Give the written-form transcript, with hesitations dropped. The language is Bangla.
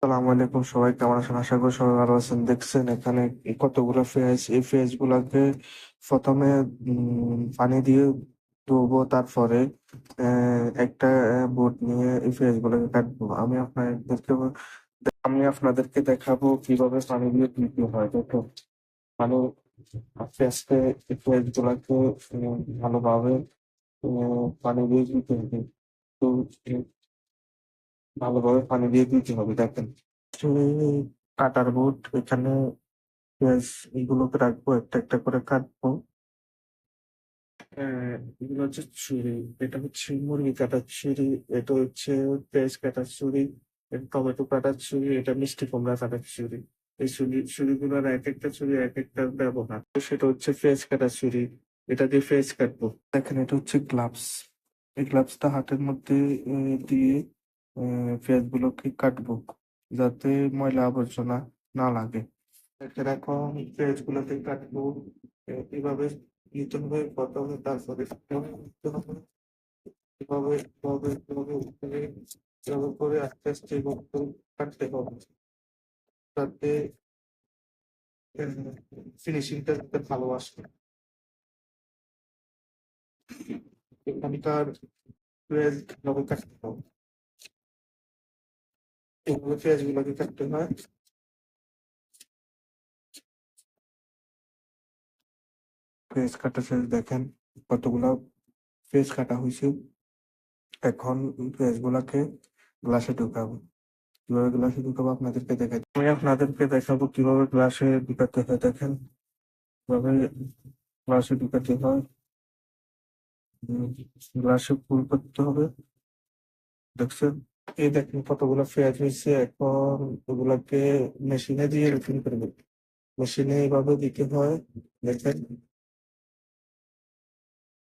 সালাম আলাইকুম, সবাই কেমন আছেন? আশা করি সবাই ভালো আছেন। দেখছেন এখানে কতগুলো পেঁয়াজ। এই পেঁয়াজ গুলাকে প্রথমে পানি দিয়ে ধুবো, তারপরে একটা বোট নিয়ে এই পেঁয়াজ গুলোকে কাটবো। আমি আপনাদেরকে দেখাবো কিভাবে পানি দিয়ে ধুতে হয়। দেখো, মানে আস্তে আস্তে এই পেঁয়াজ গুলাকে ভালোভাবে পানি দিয়ে ধুতে হবে। তো ভালোভাবে পানি দিয়ে দিতে হবে। দেখেন, সেই কাটার বোর্ড এখানে পেঁয়াজ এগুলোকে রাখবো, একটা একটা করে কাটবো। এগুলো হচ্ছে ছুরি, এটা হচ্ছে মুরগি কাটার ছুরি, এটা হচ্ছে পেঁয়াজ কাটার ছুরি, এটা টমেটো কাটার ছুরি, এটা মিষ্টি কুমড়া কাটার ছুরি। এই ছুরিগুলোর এক একটা ছুরি এক একটা ব্যবহার। তো সেটা হচ্ছে পেঁয়াজ কাটার ছুরি, এটা দিয়ে পেঁয়াজ কাটবো। দেখেন, এটা হচ্ছে গ্লাভস। এই গ্লাভসটা হাতের মধ্যে দিয়ে পেঁয়াজ গুলোকে কাটবো, যাতে ময়লা আবর্জনা না লাগে। এখন পেঁয়াজ গুলোকে কাটবো। এভাবে নিতে হবে প্রথমে, তারপরে নিতে হবে। এভাবে এভাবে এভাবে উপরে এভাবে করে আস্তে আস্তে এভাবে করে কাটতে হবে, যাতে ফিনিশিংটা যাতে ভালো আসে। এখানকার পেঁয়াজ এভাবে কাটতে হবে, এভাবে পেঁয়াজ গুলোকে কাটতে হয়। পেঁয়াজ কাটা শেষ, দেখেন কতগুলা পেঁয়াজ কাটা হয়েছে। এখন পেঁয়াজ গুলাকে গ্লাসে ঢুকাবো। কিভাবে গ্লাসে ঢুকাবো আমি আপনাদেরকে দেখাবো কিভাবে গ্লাসে ঢুকাতে হয়। দেখেন, কিভাবে গ্লাসে ঢুকাতে হয়। উম, গ্লাসে ফুল করতে হবে। দেখছেন, এই দেখেন কতগুলো পেঁয়াজ হয়েছে। এখন ওগুলাকে মেশিনে দিয়ে রিফিল করবে। মেশিনে এইভাবে দিতে হয়। দেখেন,